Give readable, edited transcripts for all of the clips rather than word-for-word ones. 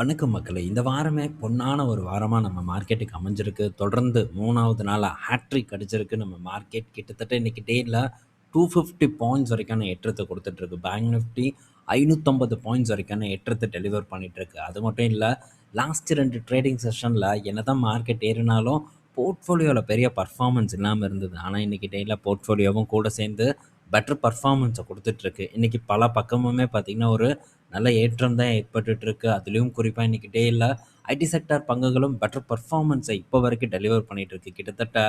வணக்கம் மக்களே! இந்த வாரமே பொன்னான ஒரு வாரமா நம்ம மார்க்கெட்டுக்கு அமைஞ்சிருக்கு. தொடர்ந்து 3வது நாளா ஹேட்ரிக் அடிச்சிருக்கு நம்ம மார்க்கெட். கிட்டத்தட்ட இன்னைக்கு டேல 250 பாயிண்ட்ஸ் வரைக்கான ஏற்றத்த குடுத்துட்டுருக்கு. பேங்க் நிஃப்டி 550 பாயிண்ட்ஸ் வரைக்கான ஏற்றத்த டெலிவர் பண்ணிட்டுருக்கு. அது மட்டும் இல்ல, லாஸ்ட் 2 ட்ரேடிங் செஷன்ல என்னதான் மார்க்கெட் ஏறினாலும், போர்ட்ஃபோலியோல பெரிய பெர்ஃபார்மன்ஸ் இல்லாம இருந்தது. ஆனா, இன்னைக்கு டேல போர்ட்ஃபோலியோவும் கூட சேர்ந்து பெட்டர் பெர்ஃபார்மன்ஸ குடுத்துட்டுருக்கு. இன்னைக்கு பல பக்கமுமே பார்த்தீங்கன்னா, ஒரு நல்ல ஏற்றம் தான் ஏற்பட்டுட்டு இருக்கு. அதிலயும் குறிப்பா இன்னைக்கு டேல ஐடி செக்டார் பங்குகளும் பெட்டர் பெர்ஃபார்மன்ஸை இப்போ வரைக்கும் டெலிவர் பண்ணிட்டு இருக்கு. கிட்டத்தட்ட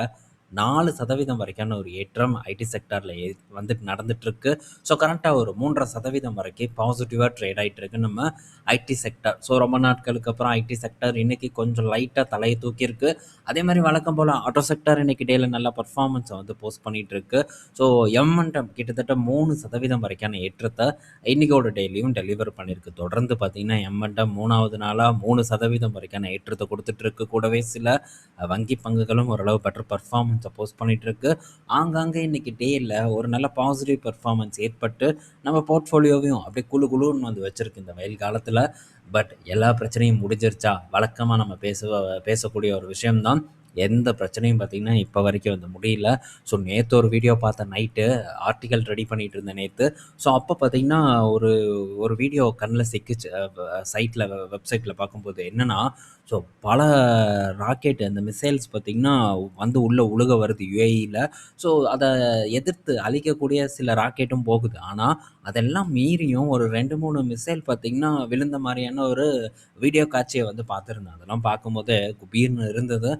4% வரைக்கான ஒரு ஏற்றம் ஐடி செக்டார்ல வந்துட்டு நடந்துட்டு இருக்கு. ஸோ கரண்ட்டா ஒரு 3.5% வரைக்கும் பாசிட்டிவா ட்ரேட் ஆயிட்டு இருக்கு நம்ம ஐடி செக்டார். ஸோ ரொம்ப நாட்களுக்கு அப்புறம் ஐடி செக்டார் இன்னைக்கு கொஞ்சம் லைட்டா தலைய தூக்கியிருக்கு. அதே மாரி வழக்கம் போல ஆட்டோ செக்டார் இன்னைக்கு டேல நல்ல பெர்ஃபார்மன்ஸ வந்து போஸ்ட் பண்ணிட்டு இருக்கு. ஸோ எம்&எம் கிட்டத்தட்ட 3% வரைக்கான ஏற்றத்த இன்னைக்கோட டேலையும் டெலிவர் பண்ணியிருக்கு. தொடர்ந்து பார்த்தீங்கன்னா, எம்&எம் 3வது நாளா 3% வரைக்கான ஏற்றத்த குடுத்துட்டு இருக்கு. கூடவே சில வங்கி பங்குகளும் ஓரளவு பெட்டர் பெர்ஃபார்மன்ஸ போஸ்ட் பண்ணிட்டு இருக்கு. ஆங்காங்கே இன்னைக்கு டேல ஒரு நல்ல பாசிட்டிவ் பெர்ஃபார்மன்ஸ் ஏற்பட்டு, நம்ம போர்ட்ஃபோலியோவையும் அப்படியே குளு குளுன்னு வந்து வச்சிருக்கு இந்த வெயில் காலத்தில. பட் எல்லா பிரச்சனையும் முடிஞ்சிருச்சா? வழக்கமா நம்ம பேசக்கூடிய ஒரு விஷயம் தான். எந்த பிரச்சனையும் பார்த்தீங்கன்னா, இப்ப வரைக்கும் வந்து முடியல. ஸோ நேத்து ஒரு வீடியோ பார்த்தேன் நைட்டு. ஆர்டிக்கல் ரெடி பண்ணிட்டு இருந்தேன் நேத்து. ஸோ அப்ப பார்த்தீங்கன்னா, ஒரு ஒரு வீடியோ கண்ல சிக்கிச்சு. சைட்ல வெப்சைட்ல பார்க்கும்போது என்னன்னா, ஸோ பல ராக்கெட் அந்த மிசைல்ஸ் பார்த்தீங்கன்னா, வந்து உள்ள உழுக வருது யுஏஇல. ஸோ அத எதிர்த்து அழிக்கக்கூடிய சில ராக்கெட்டும் போகுது. ஆனா, அதெல்லாம் மீறியும் ஒரு 2, 3 மிசைல் பார்த்தீங்கன்னா, விழுந்த மாரியான ஒரு வீடியோ காட்சிய வந்து பார்த்துருந்தேன். அதெல்லாம் பார்க்கும்போது குபீர்னு இருந்தது.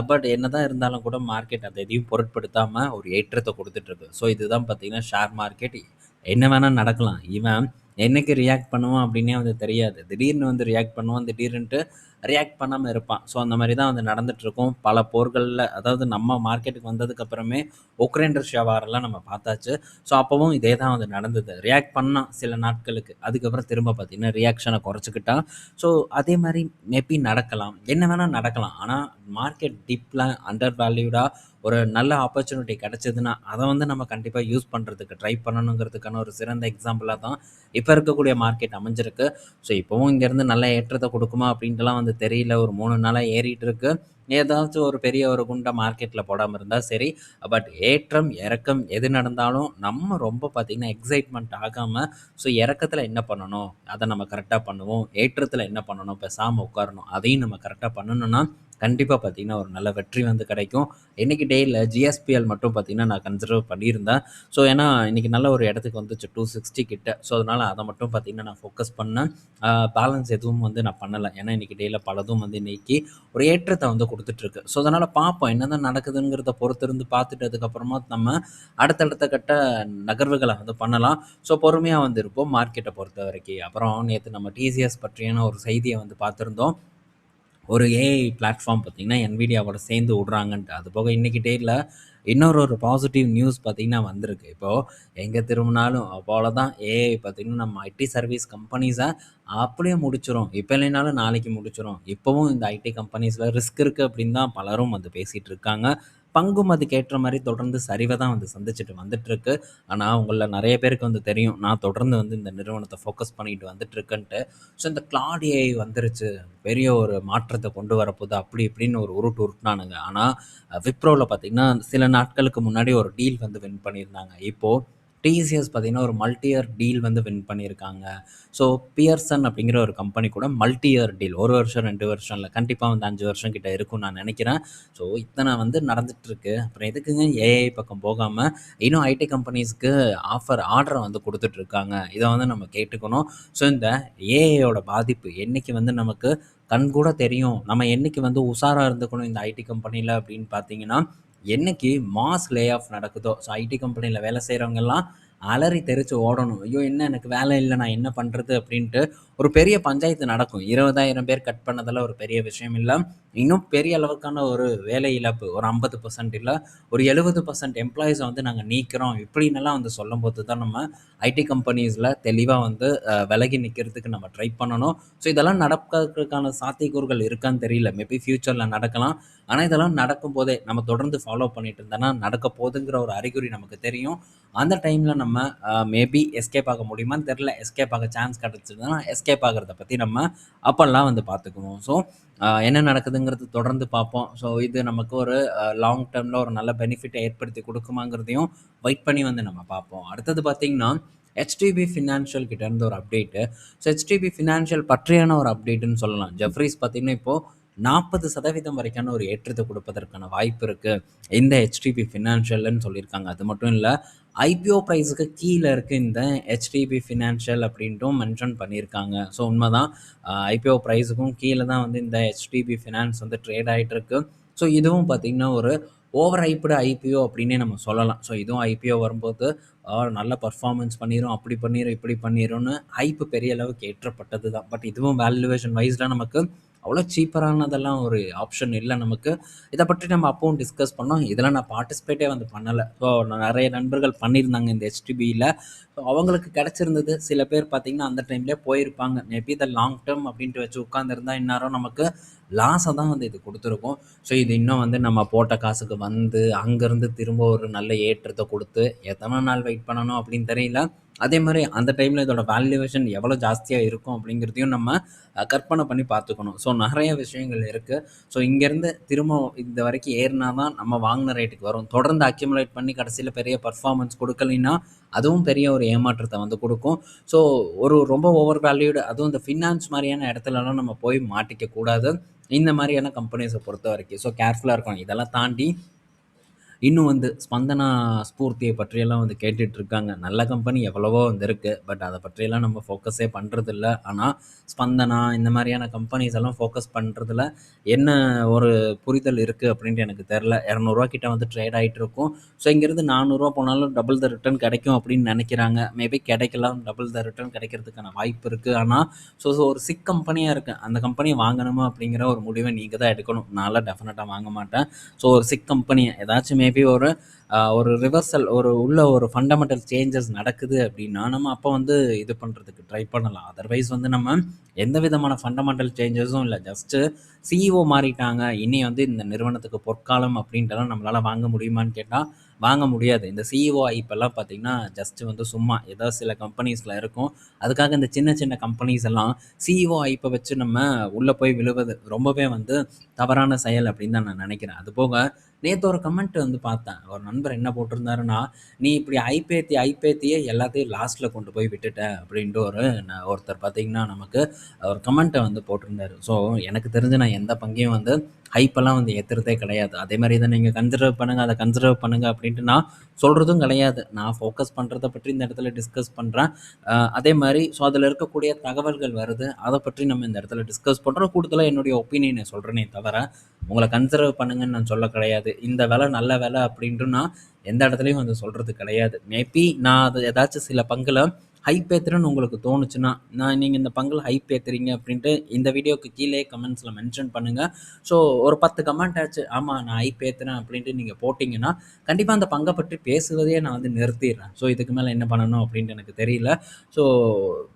பட் என்னதான் இருந்தாலும் கூட மார்க்கெட் அத எதையும் பொருட்படுத்தாம ஒரு ஏற்றத்த குடுத்துட்டுருக்கு. ஸோ இதுதான் பார்த்தீங்கன்னா, ஷேர் மார்க்கெட். என்ன வேணா நடக்கலாம். இவன் என்னைக்கு ரியாக்ட் பண்ணுவான் அப்டின்னே வந்து தெரியாது. திடீர்னு வந்து ரியாக்ட் பண்ணுவான். திடீர்னுட்டு ரியாக்ட் பண்ணாம இருப்பான். ஸோ அந்த மாரி தான் வந்து நடந்துட்டுருக்கும். பல போர்கள்ல அதாவது நம்ம மார்க்கெட்டுக்கு வந்ததுக்கு அப்புறமே உக்ரைன், ரஷ்யா வார்லாம் நம்ம பார்த்தாச்சு. ஸோ அப்பவும் இதே தான் வந்து நடந்தது. ரியாக்ட் பண்ணான் சில நாட்களுக்கு. அதுக்கப்புறம் திரும்ப பார்த்தீங்கன்னா, ரியாக்ஷன குறைச்சுக்கிட்டான். ஸோ அதே மாரி மேபி நடக்கலாம். என்ன வேணா நடக்கலாம். ஆனா மார்க்கெட் டிப்ல அண்டர் வேல்யூடா ஒரு நல்ல ஆப்பர்ச்சுனிட்டி கிடைச்சதுன்னா, அத வந்து நம்ம கண்டிப்பா யூஸ் பண்றதுக்கு ட்ரை பண்ணணுங்கிறதுக்கான ஒரு சிறந்த எக்ஸாம்பிளா தான் இப்ப இருக்கக்கூடிய மார்க்கெட் அமைஞ்சிருக்கு. ஸோ இப்பவும் இங்கேருந்து நல்ல ஏற்றத்த குடுக்குமா அப்படின்ட்டுலாம் வந்து தெரியல. ஒரு 3 நாளா ஏறிட்டு இருக்கு. ஏதாச்சும் ஒரு பெரிய ஒரு குண்ட மார்க்கெட்ல போடாம இருந்தா சரி. பட் ஏற்றம், இறக்கம் எது நடந்தாலும் நம்ம ரொம்ப பார்த்தீங்கன்னா, எக்ஸைட்மென்ட் ஆகாம, ஸோ இறக்கத்துல என்ன பண்ணணும்? அத நம்ம கரெக்ட்டா பண்ணுவோம். ஏற்றத்துல என்ன பண்ணணும்? பேசாம உட்காரணும். அதையும் நம்ம கரெக்ட்டா பண்ணணும்னா, கண்டிப்பா பார்த்தீங்கன்னா, ஒரு நல்ல வெற்றி வந்து கிடைக்கும். இன்னைக்கு டேல ஜிஎஸ்பிஎல் மட்டும் பார்த்தீங்கன்னா, நான் கன்சிடர் பண்ணியிருந்தேன். ஸோ ஏன்னா, இன்னைக்கு நல்ல ஒரு இடத்துக்கு வந்துச்சு 260 கிட்ட. ஸோ அதனால அத மட்டும் பார்த்தீங்கன்னா, நான் ஃபோக்கஸ் பண்ணேன். பேலன்ஸ் எதுவும் வந்து நான் பண்ணல. ஏன்னா, இன்னைக்கு டேல பலதும் வந்து இன்னைக்கு ஒரு ஏற்றத்த வந்து குடுத்துட்டுருக்கு. ஸோ அதனால பார்ப்போம். என்னதான் நடக்குதுங்கிறத பொறுத்திருந்து பார்த்துட்டு அதுக்கப்புறமா நம்ம அடுத்தடுத்த கட்ட நகர்வுகள வந்து பண்ணலாம். ஸோ பொறுமையா வந்து இருப்போம் மார்க்கெட்ட பொறுத்தவரைக்கும். அப்புறம் நேத்து நம்ம டிசிஎஸ் பற்றியான ஒரு செய்திய வந்து பார்த்திருந்தோம். ஒரு ஏஐ பிளாட்ஃபார்ம் பார்த்தீங்கன்னா, NVIDIAவோட சேர்ந்து விடுறாங்கன்ட்டு. அதுபோக இன்னைக்கு டேட்ல இன்னொரு பாசிட்டிவ் நியூஸ் பார்த்தீங்கன்னா வந்திருக்கு. இப்போ எங்க திரும்பினாலும் அவ்வளோதான் ஏஐ பார்த்தீங்கன்னா, நம்ம ஐடி சர்வீஸ் கம்பெனிஸ அப்படியே முடிச்சுரும். இப்ப இல்லைனாலும் நாளைக்கு முடிச்சுரும். இப்பவும் இந்த ஐடி கம்பெனிஸ்ல ரிஸ்க் இருக்கு அப்படின்னு தான் பலரும் வந்து பேசிட்டு இருக்காங்க. பங்கும் அதுக்கு ஏற்ற மாரி தொடர்ந்து சரிவ தான் வந்து சந்திச்சுட்டு வந்துட்டுருக்கு. ஆனா, உங்கள்ல நெறைய பேருக்கு வந்து தெரியும். நான் தொடர்ந்து வந்து இந்த நிறுவனத்த ஃபோக்கஸ் பண்ணிட்டு வந்துட்டுருக்கேன்ட்டு. ஸோ இந்த கிளாட் ஏஐ வந்துருச்சு. பெரிய ஒரு மாற்றத்த கொண்டு வரப்போது அப்படி இப்படின்னு ஒரு உருட்டு உருட்டுனானுங்க. ஆனா விப்ரோல பார்த்தீங்கன்னா, சில நாட்களுக்கு முன்னாடி ஒரு டீல் வந்து வின் பண்ணியிருந்தாங்க. இப்போ டிசிஎஸ் பார்த்தீங்கன்னா, ஒரு மல்டி இயர் டீல் வந்து வின் பண்ணியிருக்காங்க. ஸோ பியர்சன் அப்படிங்கிற ஒரு கம்பெனி கூட மல்டி இயர் டீல் 1 வருஷம், 2 வருஷம் இல்ல. கண்டிப்பா வந்து 5 வருஷம் கிட்ட இருக்கும்னு நான் நெனைக்கிறேன். ஸோ இத்தன வந்து நடந்துட்டுருக்கு. அப்புறம் எதுக்குங்க ஏஐ பக்கம் போகாம, இன்னும் ஐடி கம்பெனிஸ்க்கு ஆர்டர வந்து குடுத்துட்டுருக்காங்க. இத வந்து நம்ம கேட்டுக்கணும். ஸோ இந்த ஏஐயோட பாதிப்பு என்னைக்கு வந்து நமக்கு கண்கூட தெரியும். நம்ம என்னைக்கு வந்து உஷாரா இருந்துக்கணும் இந்த ஐடி கம்பெனில அப்படின்னு பார்த்தீங்கன்னா, என்னைக்கு மாஸ் லே ஆஃப் நடக்குதோ, ஸோ ஐடி கம்பெனில வேலை செய்றவங்கலாம் அலறி தெறிச்சு ஓடணும். ஐயோ! என்ன எனக்கு வேலை இல்ல. நான் என்ன பண்றது? அப்படின்ட்டு ஒரு பெரிய பஞ்சாயத்து நடக்கும். 20,000 பேர் கட் பண்ணதெல்லாம் ஒரு பெரிய விஷயம் இல்ல. இன்னும் பெரிய அளவுக்கான ஒரு வேலை இழப்பு ஒரு 50% இல்ல ஒரு 70% எம்ப்ளாயீஸ வந்து நாங்க நீக்கிறோம். இப்படின்னெல்லாம் வந்து சொல்லும்போது தான் நம்ம ஐடி கம்பெனிஸ்ல தெளிவா வந்து விலகி நிக்கிறதுக்கு நம்ம ட்ரை பண்ணணும். ஸோ இதெல்லாம் நடக்கிறதுக்கான சாத்தியக்கூறுகள் இருக்கான்னு தெரியல. மேபி ஃபியூச்சர்ல நடக்கலாம். ஆனா இதெல்லாம் நடக்கும்போதே நம்ம தொடர்ந்து ஃபாலோ பண்ணிட்டு இருந்தோம்னா நடக்க போகுதுங்கிற ஒரு அறிகுறி நமக்கு தெரியும். அந்த டைம்ல நம்ம மேபி எஸ்கேப் ஆக முடியுமான்னு தெரியல. எஸ்கேப் ஆக சான்ஸ் கிடைச்சதுன்னா எஸ்கேப் ஆகுறத பத்தி நம்ம அப்பல்லாம் வந்து பார்த்துக்குவோம். ஸோ என்ன நடக்குதுங்கிறது தொடர்ந்து பார்ப்போம். ஸோ இது நமக்கு ஒரு லாங் டர்ம்ல ஒரு நல்ல பெனிஃபிட்ட ஏற்படுத்தி குடுக்குமாங்கிறதையும் வெயிட் பண்ணி வந்து நம்ம பார்ப்போம். அடுத்தது பார்த்தீங்கன்னா, HDB ஃபினான்ஷியல் கிட்ட இருந்து ஒரு அப்டேட்டு. ஸோ HDB ஃபினான்ஷியல் பற்றியான ஒரு அப்டேட்டுன்னு சொல்லலாம். ஜெஃப்ரீஸ் பார்த்தீங்கன்னா, இப்போ 40% வரைக்கான ஒரு ஏற்றத்த குடுப்பதற்கான வாய்ப்பு இருக்கு. இந்த HDB ஃபினான்ஷியல்ன்னு சொல்லியிருக்காங்க. அது மட்டும் இல்ல, IPO பிரைஸுக்கு கீழ இருக்கு இந்த HDB ஃபினான்ஷியல் அப்படின்ட்டும் மென்ஷன் பண்ணியிருக்காங்க. ஸோ உண்மதான். IPO பிரைஸுக்கும் கீழ தான் வந்து இந்த HDB ஃபினான்ஸ் வந்து ட்ரேட் ஆயிட்டு இருக்கு. ஸோ இதுவும் பார்த்தீங்கன்னா, ஒரு ஓவர் ஹைப்டு IPO அப்படின்னே நம்ம சொல்லலாம். ஸோ இதுவும் IPO வரும்போது நல்ல பெர்ஃபார்மன்ஸ் பண்ணிரும், அப்படி பண்ணிரும், இப்படி பண்ணிரும்னு ஹைப் பெரிய அளவுக்கு ஏற்றப்பட்டது தான். பட் இதுவும் வேல்யூவேஷன் வைஸ்ல நமக்கு அவ்வளோ சீப்பரானதெல்லாம் ஒரு ஆப்ஷன் இல்ல நமக்கு. இத பற்றி நம்ம அப்பவும் டிஸ்கஸ் பண்ணோம். இதில நான் பார்ட்டிசிபேட்டே வந்து பண்ணல. ஸோ நெறைய நண்பர்கள் பண்ணியிருந்தாங்க இந்த HDBல. ஸோ அவங்களுக்கு கிடைச்சிருந்தது. சில பேர் பார்த்தீங்கன்னா, அந்த டைம்லயே போயிருப்பாங்க. மேபி இத லாங் டர்ம் அப்படின்ட்டு வச்சு உட்கார்ந்திருந்தா இந்நேரம் நமக்கு லாஸ தான் வந்து இது குடுத்துருக்கும். ஸோ இது இன்னும் வந்து நம்ம போட்ட காசுக்கு வந்து, அங்கருந்து திரும்ப ஒரு நல்ல ஏற்றத்த குடுத்து, எத்தன நாள் வெயிட் பண்ணணும் அப்படின்னு தெரியல. அதே மாரி அந்த டைம்ல இதோட வேல்யூவேஷன் எவ்வளோ ஜாஸ்தியா இருக்கும் அப்படிங்கிறதையும் நம்ம கற்பனை பண்ணி பார்த்துக்கணும். ஸோ நெறைய விஷயங்கள் இருக்கு. ஸோ இங்கேருந்து திரும்ப இந்த வரைக்கும் ஏறுனா தான் நம்ம வாங்குன ரேட்டுக்கு வரும். தொடர்ந்து அக்யூமுலேட் பண்ணி கடைசியில பெரிய பெர்ஃபார்மன்ஸ் குடுக்கலைன்னா, அதுவும் பெரிய ஒரு ஏமாற்றத்த வந்து குடுக்கும். ஸோ ஒரு ரொம்ப ஓவர் வேல்யூடு அதுவும் இந்த ஃபினான்ஸ் மாரியான இடத்துலலாம் நம்ம போய் மாட்டிக்க கூடாது. இந்த மாரியான கம்பெனிஸ பொறுத்தவரைக்கும். ஸோ கேர்ஃபுல்லா இருக்கணும். இதெல்லாம் தாண்டி இன்னும் வந்து ஸ்பந்தனா ஸ்பூர்த்திய பற்றியெல்லாம் வந்து கேட்டுட்டு இருக்காங்க. நல்ல கம்பெனி எவ்வளவோ வந்து இருக்கு. பட் அத பற்றியெல்லாம் நம்ம ஃபோக்கஸே பண்றதில்ல. ஆனா, ஸ்பந்தனா இந்த மாரியான கம்பெனிஸ் எல்லாம் ஃபோக்கஸ் பண்றதுல என்ன ஒரு புரிதல் இருக்கு அப்படின்ட்டு எனக்கு தெரியல. ரூ. 200 கிட்ட வந்து ட்ரேட் ஆயிட்டு இருக்கும். ஸோ இங்கேருந்து ரூ. 400 போனாலும் டபுள் த ரிட்டர்ன் கிடைக்கும் அப்படின்னு நெனைக்கிறாங்க. மேபி கிடைக்கலாம். டபுள் த ரிட்டர்ன் கிடைக்கிறதுக்கான வாய்ப்பு இருக்கு. ஆனா, ஒரு சிக் கம்பெனியா இருக்கு. அந்த கம்பெனிய வாங்கணுமா அப்படிங்கிற ஒரு முடிவ நீங்க தான் எடுக்கணும். நான்லாம் டெஃபினட்டா வாங்க மாட்டேன். ஸோ ஒரு சிக் கம்பெனி ஏதாச்சும் மேபி ஒரு ரிவர்சல் உள்ள ஒரு ஃபண்டமெண்டல் சேஞ்சஸ் நடக்குது அப்படின்னா, நம்ம அப்போ வந்து இது பண்ணுறதுக்கு ட்ரை பண்ணலாம். அதர்வைஸ் வந்து நம்ம எந்த விதமான ஃபண்டமெண்டல் சேஞ்சஸும் இல்ல. ஜஸ்ட்டு CEO மாறிட்டாங்க. இனி வந்து இந்த நிறுவனத்துக்கு பொற்காலம் அப்படின்ட்டுலாம் நம்மளால வாங்க முடியுமான்னு கேட்டா, வாங்க முடியாது. இந்த CEO இப்பல்லாம் பார்த்தீங்கன்னா, ஜஸ்ட் வந்து சும்மா ஏதோ சில கம்பெனிஸ்ல இருக்கும். அதுக்காக இந்த சின்ன சின்ன கம்பெனிஸ் எல்லாம் CEO ஐப்ப வச்சு நம்ம உள்ள போய் விழுவது ரொம்பவே வந்து தவறான செயல் அப்படின்னு தான் நான் நினைக்கிறேன். அதுபோக நேத்து ஒரு கமெண்ட் வந்து பார்த்தேன். ஒரு நண்பர் என்ன போட்டிருந்தாருன்னா, "நீ இப்படி ஐப்பேத்தியே எல்லாத்தையும் லாஸ்ட்ல கொண்டு போய் விட்டுட்ட" அப்படின்ட்டு ஒருத்தர் பார்த்தீங்கன்னா, நமக்கு ஒரு கமெண்ட்ட வந்து போட்டிருந்தாரு. ஸோ எனக்கு தெரிஞ்சு நான் எந்த பங்கையும் வந்து ஹைப்பெல்லாம் வந்து ஏத்துறதே கிடையாது. அதே மாரி இத நீங்க கன்சிடர் பண்ணுங்க, அத கன்சிடர் பண்ணுங்க அப்படின்ட்டு நான் சொல்றதும் கிடையாது. நான் ஃபோக்கஸ் பண்றத பற்றி இந்த இடத்துல டிஸ்கஸ் பண்றேன். அதே மாரி அதில இருக்கக்கூடிய தகவல்கள் வருது. அத பற்றி நம்ம இந்த இடத்துல டிஸ்கஸ் பண்றோம். கூடுதலா என்னுடைய ஒப்பீனியன சொல்றேனே தவிர, உங்கள கன்சிடர் பண்ணுங்கன்னு நான் சொல்ல கிடையாது. இந்த விலை நல்ல விலை அப்படின்ட்டு நான் எந்த இடத்துலயும் வந்து சொல்றது கிடையாது. மேபி நான் அது ஏதாச்சும் சில பங்குல ஹைப் ஏத்துறேன்னு உங்களுக்கு தோணுச்சுன்னா, நீங்க இந்த பங்குல ஹைப் ஏத்துறீங்க அப்படின்ட்டு இந்த வீடியோக்கு கீழயே கமெண்ட்ஸ்ல மென்ஷன் பண்ணுங்க. ஸோ ஒரு 10 கமெண்ட் ஆச்சு, ஆமா நான் ஹைப் ஏத்துறேன் அப்படின்ட்டு நீங்க போட்டீங்கன்னா, கண்டிப்பா அந்த பங்க பற்றி பேசுவதையே நான் வந்து நிறுத்திடுறேன். ஸோ இதுக்கு மேல என்ன பண்ணணும் அப்படின்ட்டு எனக்கு தெரியல. ஸோ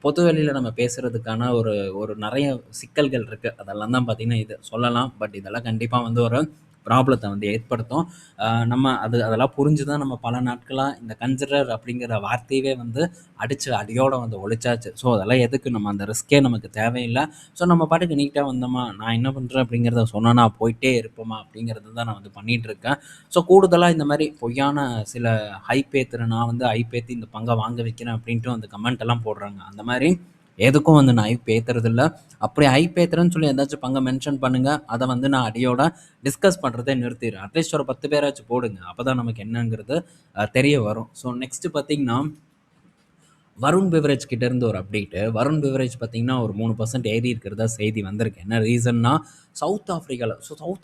பொது வெளியில நம்ம பேசுறதுக்கான ஒரு ஒரு நெறைய சிக்கல்கள் இருக்கு. அதெல்லாம் தான் பார்த்தீங்கன்னா, இது சொல்லலாம். பட் இதெல்லாம் கண்டிப்பா வந்து ஒரு ப்ராப்ளத்த வந்து ஏற்படுத்தும். நம்ம அதெல்லாம் புரிஞ்சு தான் நம்ம பல நாட்களா இந்த கன்சிடர் அப்படிங்கிற வார்த்தையவே வந்து அடிச்சு அடியோட வந்து ஒழிச்சாச்சு. ஸோ அதெல்லாம் எதுக்கு நம்ம அந்த ரிஸ்க்கே நமக்கு தேவையில்ல. ஸோ நம்ம பாட்டுக்கு நீட்டா வந்தோமா, நான் என்ன பண்றேன் அப்படிங்கிறத சொன்னேனா போயிட்டே இருப்போமா அப்படிங்கிறது தான் நான் வந்து பண்ணிட்டு இருக்கேன். ஸோ கூடுதலா இந்த மாரி பொய்யான சில ஹைப் ஏத்துறேன், நான் வந்து ஹைப் ஏத்தி இந்த பங்க வாங்க வைக்கிறேன் அப்படின்ட்டு வந்து கமெண்ட் எல்லாம் போடுறாங்க. அந்த மாரி எதுக்கும் வந்து நான் ஹைப் ஏத்துறதில்ல. அப்படி ஹைப் ஏத்துறேன்னு சொல்லி ஏதாச்சும் பங்க மென்ஷன் பண்ணுங்க. அத வந்து நான் அடியோட டிஸ்கஸ் பண்றதே நிறுத்திடுறேன். அட்லீஸ்ட் ஒரு 10 பேராச்சும் போடுங்க. அப்பதான் நமக்கு என்னங்கிறது தெரிய வரும். ஸோ நெக்ஸ்ட் பார்த்தீங்கன்னா, வருண் பெவரேஜ் கிட்ட இருந்து ஒரு அப்டேட்டு. வருண் பெவரேஜ் பார்த்தீங்கன்னா, ஒரு 3% ஏறி இருக்கிறதா செய்தி வந்திருக்கு. என்ன ரீசன்னா, சவுத்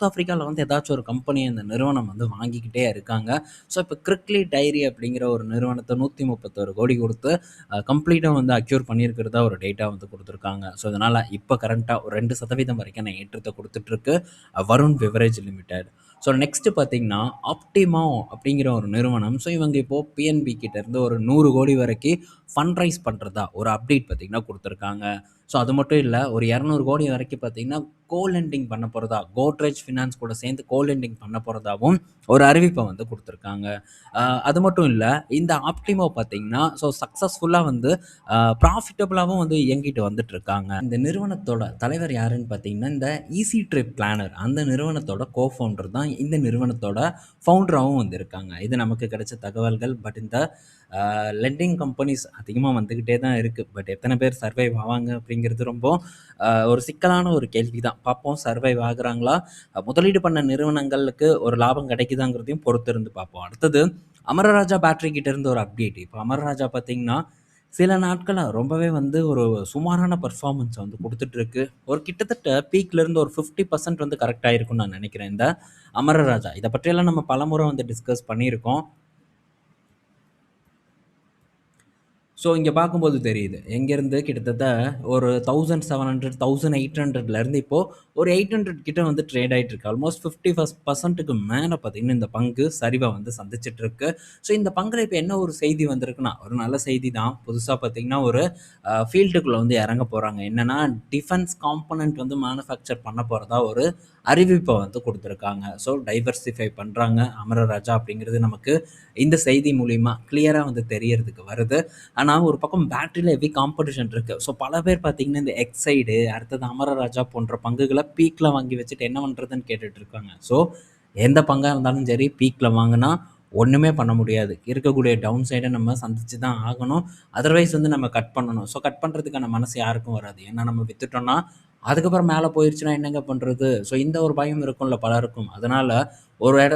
ஆஃப்ரிக்கால வந்து ஏதாச்சும் ஒரு கம்பெனிய இந்த நிறுவனம் வந்து வாங்கிக்கிட்டே இருக்காங்க. ஸோ, இப்போ கிரிக்லி டைரி அப்படிங்கிற ஒரு நிறுவனத்த 131 கோடி குடுத்து கம்ப்ளீட்டா வந்து அக்யூர் பண்ணியிருக்கிறதா ஒரு டேட்டா வந்து குடுத்துருக்காங்க. ஸோ, இதனால இப்போ கரண்ட்டா ஒரு 2% வரைக்கான ஏற்றத்த குடுத்துட்டுருக்கு Varun beverage limited. So, next பார்த்தீங்கன்னா, ஆப்டிமா அப்படிங்கிற ஒரு நிறுவனம். ஸோ, இவங்க இப்போ பிஎன்பி கிட்ட இருந்து ஒரு 100 கோடி வரைக்கும் ஃபண்ட் ரைஸ் பண்ணுறதா ஒரு அப்டேட் பார்த்தீங்கன்னா குடுத்துருக்காங்க. ஸோ, அது மட்டும் இல்ல. ஒரு 200 கோடி வரைக்கும் பார்த்தீங்கன்னா, லெண்டிங் பண்ண போறதா, கோத்ரெஜ் ஃபினான்ஸ் கூட சேர்ந்து லெண்டிங் பண்ண போறதாவும் ஒரு அறிவிப்ப வந்து குடுத்துருக்காங்க. அது மட்டும் இல்ல. இந்த ஆப்டிமோ பார்த்தீங்கன்னா, ஸோ சக்சஸ்ஃபுல்லா வந்து ப்ராஃபிட்டபிளாவும் வந்து இயங்கிட்டு வந்துட்டுருக்காங்க. இந்த நிறுவனத்தோட தலைவர் யாருன்னு பார்த்தீங்கன்னா, இந்த ஈஸி ட்ரிப் பிளானர் அந்த நிறுவனத்தோட ஃபவுண்டர் தான் இந்த நிறுவனத்தோட ஃபவுண்டராவும் வந்து இருக்காங்க. இது நமக்கு கிடைச்ச தகவல்கள். பட் இந்த லெண்டிங் கம்பெனிஸ் அதிகமா வந்துக்கிட்டே தான் இருக்கு. பட் எத்தனை பேர் சர்வைவ் ஆவாங்க அப்படிங்கிறது ரொம்ப ஒரு சிக்கலான ஒரு கேள்வி தான். பார்ப்போம் சர்வைவ் ஆகுறாங்களா? முதலீடு பண்ண நிறுவனங்களுக்கு ஒரு லாபம் கிடைக்குதாங்கிறதையும் பொறுத்து இருந்து பார்ப்போம். அடுத்தது அமரராஜா பேட்டரி கிட்ட இருந்து ஒரு அப்டேட். இப்போ அமரராஜா பார்த்தீங்கன்னா, சில நாட்களா ரொம்பவே வந்து ஒரு சுமாரான பெர்ஃபார்மன்ஸ வந்து குடுத்துட்டுருக்கு. ஒரு கிட்டத்தட்ட பீக்ல இருந்து ஒரு 50% வந்து கரெக்ட் ஆயிருக்கும்னு நான் நினைக்கிறேன். இந்த அமரராஜா. இத பற்றியெல்லாம் நம்ம பலமுறை வந்து டிஸ்கஸ் பண்ணியிருக்கோம். ஸோ, இங்க பார்க்கும்போது தெரியுது. எங்கேருந்து கிட்டத்தட்ட ஒரு 1700, 1800லேருந்து இப்போ ஒரு 800 கிட்ட வந்து ட்ரேட் ஆயிட்டு இருக்கு. ஆல்மோஸ்ட் 50% மேல பார்த்தீங்கன்னா, இந்த பங்கு சரிவ வந்து சந்திச்சுட்டு இருக்கு. ஸோ, இந்த பங்குல இப்ப என்ன ஒரு செய்தி வந்திருக்குன்னா, ஒரு நல்ல செய்தி தான். புதுசா பார்த்தீங்கன்னா, ஒரு ஃபீல்டுக்குள்ள வந்து இறங்க போறாங்க. என்னன்னா, டிஃபென்ஸ் காம்போனன்ட் வந்து மேனுஃபேக்சர் பண்ண போறதா ஒரு அறிவிப்ப வந்து குடுத்துருக்காங்க. ஸோ, டைவர்சிஃபை பண்றாங்க அமரராஜா அப்படிங்கிறது நமக்கு இந்த செய்தி மூலியமா கிளியரா வந்து தெரியறதுக்கு வருது. ஆனா, ஒரு பக்கம் பேட்டரியில ஹெவி காம்படிஷன் இருக்கு. ஸோ, பல பேர் பார்த்தீங்கன்னா, இந்த எக்ஸைடு, அடுத்தது அமரராஜா போன்ற பங்குகள பீக்ல வாங்கி வச்சுட்டு என்ன பண்றதுன்னு கேட்டுட்டு இருக்காங்க. ஸோ, எந்த பங்கா இருந்தாலும் சரி, பீக்ல வாங்குனா ஒண்ணுமே பண்ண முடியாது. இருக்கக்கூடிய டவுன் சைட நம்ம சந்திச்சு தான் ஆகணும். அதர்வைஸ் வந்து நம்ம கட் பண்ணணும். ஸோ, கட் பண்றதுக்கான மனசு யாருக்கும் வராது. ஏன்னா, நம்ம வித்துட்டோம்னா, அதுக்கப்புறம் மேல போயிருச்சுன்னா என்னங்க பண்றது? ஸோ, இந்த ஒரு பயம் இருக்கும்ல பலருக்கும். அதனால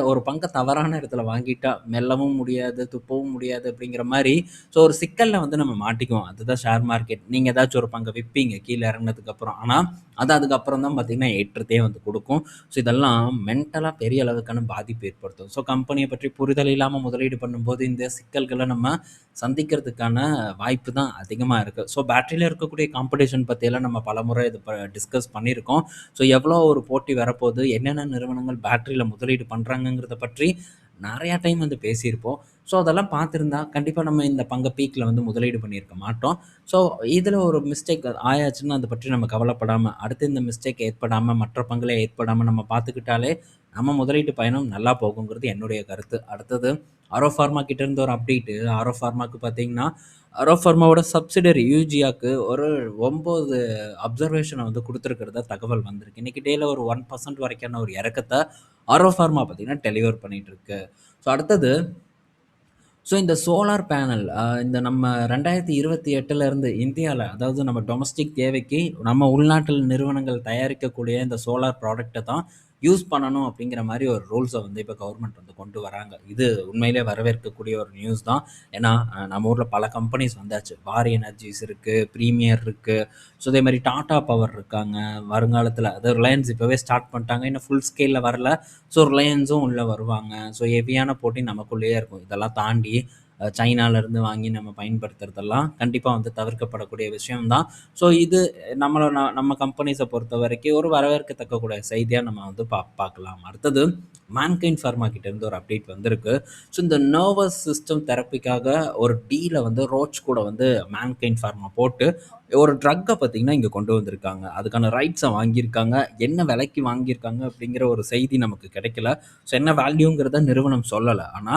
ஒரு பங்க தவறான இடத்துல வாங்கிட்டா மெல்லவும் முடியாது, துப்பவும் முடியாது அப்படிங்கிற மாரி, ஸோ ஒரு சிக்கல்ல வந்து நம்ம மாட்டிக்குவோம். அதுதான் ஷேர் மார்க்கெட். நீங்க ஏதாச்சும் ஒரு பங்க விப்பீங்க கீழ இறங்குனதுக்கப்புறம். ஆனா, அது அதுக்கப்புறம் தான் பார்த்தீங்கன்னா, ஏற்றத்தையே வந்து குடுக்கும். ஸோ இதெல்லாம் மென்டலா பெரிய அளவுக்கான பாதிப்பு ஏற்படுத்தும். ஸோ கம்பெனிய பற்றி புரிதல் இல்லாம முதலீடு பண்ணும்போது, இந்த சிக்கல்கள நம்ம சந்திக்கிறதுக்கான வாய்ப்பு தான் அதிகமா இருக்கு. ஸோ பேட்டரியில இருக்கக்கூடிய காம்படிஷன் பத்தியெல்லாம் நம்ம பலமுறை இது டிஸ்கஸ் பண்ணியிருக்கோம். ஸோ எவ்வளோ ஒரு போட்டி வரப்போது, என்னென்ன நிறுவனங்கள் பேட்டரியில முதலீடு பண்றாங்கங்கிறத பற்றி நெறையா டைம் வந்து பேசியிருப்போம். ஸோ அதெல்லாம் பார்த்திருந்தா, கண்டிப்பா நம்ம இந்த பங்க பீக்ல வந்து முதலீடு பண்ணியிருக்க மாட்டோம். ஸோ இதில ஒரு மிஸ்டேக் ஆயாச்சுன்னா, அத பற்றி நம்ம கவலைப்படாம, அடுத்து இந்த மிஸ்டேக் ஏற்படாம, மற்ற பங்குல ஏற்படாம நம்ம பார்த்துக்கிட்டாலே, நம்ம முதலீட்டு பயணம் நல்லா போகுங்கிறது என்னுடைய கருத்து. அடுத்தது ஆரோ ஃபார்மா கிட்ட இருந்து ஒரு அப்டேட்டு. ஆரோ ஃபார்மாக்கு பார்த்தீங்கன்னா, ஆரோ ஃபார்மாவோட சப்சிடரி யூஜியாக்கு ஒரு 9 அப்சர்வேஷன வந்து குடுத்துருக்கிறதா தகவல் வந்திருக்கு. இன்னைக்கு டேல ஒரு 1% வரைக்கான ஒரு இறக்கத்த ஆரோ ஃபார்மா பார்த்தீங்கன்னா, டெலிவர் பண்ணிட்டு இருக்கு. ஸோ அடுத்தது இந்த சோலார் பேனல் இந்த நம்ம 2028ல இருந்து இந்தியால, அதாவது நம்ம டொமஸ்டிக் தேவைக்கு நம்ம உள்நாட்டில் நிறுவனங்கள் தயாரிக்கக்கூடிய இந்த சோலார் ப்ராடக்ட்ட தான் யூஸ் பண்ணணும் அப்படிங்கிற மாரி ஒரு ரூல்ஸ வந்து இப்ப கவர்மெண்ட் வந்து கொண்டு வராங்க. இது உண்மையிலே வரவேற்கக்கூடிய ஒரு நியூஸ் தான். ஏன்னா, நம்ம ஊர்ல பல கம்பெனிஸ் வந்தாச்சு. வாரி எனர்ஜிஸ் இருக்கு, பிரீமியர் இருக்கு. ஸோ இதே மாரி டாடா பவர் இருக்காங்க. வருங்காலத்தில அதாவது ரிலையன்ஸ் இப்பவே ஸ்டார்ட் பண்ணிட்டாங்க. இன்னும் ஃபுல் ஸ்கேல்ல வரல. ஸோ ரிலையன்ஸும் உள்ள வருவாங்க. ஸோ ஹெவியான போட்டி நமக்குள்ளேயே இருக்கும். இதெல்லாம் தாண்டி சைனாலருந்து வாங்கி நம்ம பயன்படுத்துறதெல்லாம் கண்டிப்பா வந்து தவிர்க்கப்படக்கூடிய விஷயம் தான். ஸோ இது நம்ம கம்பெனிஸ பொறுத்தவரைக்கும் ஒரு வரவேற்கத்தக்கக்கூடிய செய்தியா நம்ம வந்து பார்க்கலாம். அடுத்தது மேன்கைண்ட் ஃபார்மா கிட்ட இருந்து ஒரு அப்டேட் வந்திருக்கு. ஸோ இந்த நர்வஸ் சிஸ்டம் தெரப்பிக்காக ஒரு டீல வந்து ரோச் கூட வந்து மேன்கைண்ட் ஃபார்மா போட்டு ஒரு ட்ரக்க பார்த்தீங்கன்னா, இங்க கொண்டு வந்திருக்காங்க. அதுக்கான ரைட்ஸ வாங்கியிருக்காங்க. என்ன விலைக்கு வாங்கியிருக்காங்க அப்படிங்கிற ஒரு செய்தி நமக்கு கிடைக்கல. ஸோ என்ன வேல்யூங்கிறத நிறுவனம் சொல்லல. ஆனா,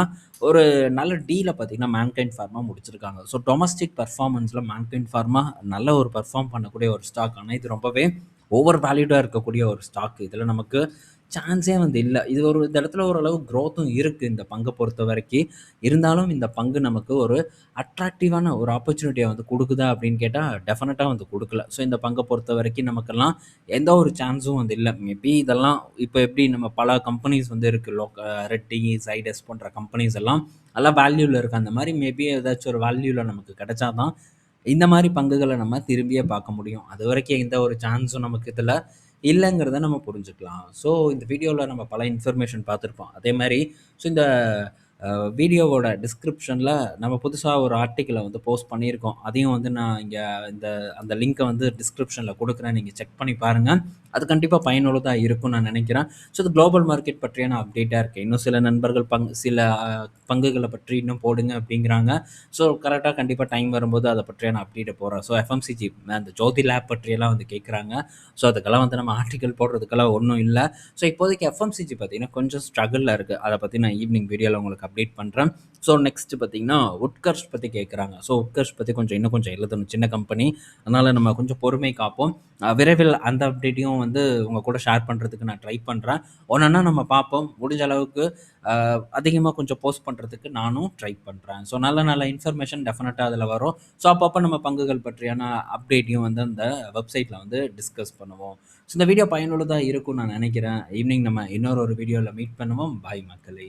ஒரு நல்ல டீல பார்த்தீங்கன்னா, மேன்கைண்ட் ஃபார்மா முடிச்சிருக்காங்க. ஸோ டொமஸ்டிக் பெர்ஃபார்மன்ஸ்ல மேன்கைண்ட் ஃபார்மா நல்ல ஒரு பெர்ஃபார்ம் பண்ணக்கூடிய ஒரு ஸ்டாக். ஆனா, இது ரொம்பவே ஓவர் வேல்யூடா இருக்கக்கூடிய ஒரு ஸ்டாக். இதுல நமக்கு சான்ஸே வந்து இல்ல. இது ஒரு இந்த இடத்துல ஓரளவு குரோத்தும் இருக்கு இந்த பங்க பொறுத்தவரைக்கி. இருந்தாலும் இந்த பங்கு நமக்கு ஒரு அட்ராக்டிவான ஒரு ஆப்பர்ச்சுனிட்டிய வந்து குடுக்குதா அப்படின்னு கேட்டா, டெஃபினட்டா வந்து குடுக்கல. ஸோ இந்த பங்க பொறுத்தவரைக்கும் நமக்கெல்லாம் எந்த ஒரு சான்ஸும் வந்து இல்ல. மேபி இதெல்லாம் இப்ப எப்படி நம்ம பல கம்பெனிஸ் வந்து இருக்கு. ரெட்டி, சைடஸ் போன்ற கம்பெனிஸ் எல்லாம் நல்ல வேல்யூல இருக்கு. அந்த மாரி மேபி ஏதாச்சும் ஒரு வேல்யூல நமக்கு கிடைச்சா தான், இந்த மாரி பங்குகள நம்ம திரும்பியே பார்க்க முடியும். அதுவரைக்கும் எந்த ஒரு சான்ஸும் நமக்கு இதுல இல்லங்கிறத நம்ம புரிஞ்சுக்கலாம். ஸோ இந்த வீடியோல நம்ம பல இன்ஃபர்மேஷன் பார்த்துருப்போம். அதே மாரி ஸோ இந்த வீடியோவோட டிஸ்கிரிப்ஷன்ல நம்ம புதுசா ஒரு ஆர்டிக்கிள வந்து போஸ்ட் பண்ணியிருக்கோம். அதையும் வந்து நான் இங்க இந்த அந்த லிங்க்க வந்து டிஸ்கிரிப்ஷன்ல குடுக்குறேன். நீங்க செக் பண்ணி பாருங்க. அது கண்டிப்பா பயனுள்ளதா இருக்கும்னு நான் நெனைக்கிறேன். ஸோ இது குளோபல் மார்க்கெட் பற்றியான அப்டேட்டா இருக்கு. இன்னும் சில நண்பர்கள் சில பங்குகள பற்றி இன்னும் போடுங்க அப்டிங்கிறாங்க. ஸோ கரெக்ட்டா கண்டிப்பா டைம் வரும்போது அத பற்றியான அப்டேட்ட போடுறேன். ஸோ எஃப்எம்சிஜி அந்த ஜோதி லேப் பற்றியெல்லாம் வந்து கேட்குறாங்க. ஸோ அதுக்கெல்லாம் வந்து நம்ம ஆர்டிக்கிள் போடுறதுக்கெல்லாம் ஒண்ணும் இல்ல. ஸோ இப்போதைக்கு எஃப்எம்சிஜி பார்த்தீங்கன்னா, கொஞ்சம் ஸ்ட்ரகிள்ல இருக்கு. அத பத்தி நான் ஈவினிங் வீடியோல உங்களுக்கு அப்டேட் பண்றேன். ஸோ நெக்ஸ்ட் பார்த்தீங்கன்னா, உட்கர்ஷ் பத்தி கேட்குறாங்க. ஸோ உட்கர்ஷ் பத்தி இன்னும் கொஞ்சம் எழுதணும். சின்ன கம்பெனி. அதனால நம்ம கொஞ்சம் பொறுமை காப்போம். விரைவில் அந்த அப்டேட்டையும் வந்து உங்க கூட ஷேர் பண்றதுக்கு நான் ட்ரை பண்றேன். ஒன்னொன்னா நம்ம பார்ப்போம். முடிஞ்ச அளவுக்கு அதிகமா கொஞ்சம் போஸ்ட் பண்றதுக்கு நானும் ட்ரை பண்றேன். ஸோ நல்ல நல்ல இன்ஃபர்மேஷன் டெஃபினட்டா அதுல வரும். ஸோ அப்பப்ப நம்ம பங்குகள் பற்றியான அப்டேட்டையும் வந்து அந்த வெப்சைட்ல வந்து டிஸ்கஸ் பண்ணுவோம். ஸோ இந்த வீடியோ பயனுள்ளதா இருக்கும்னு நான் நெனைக்கிறேன். ஈவினிங் நம்ம இன்னொரு ஒரு வீடியோல மீட் பண்ணுவோம். பாய் மக்களே!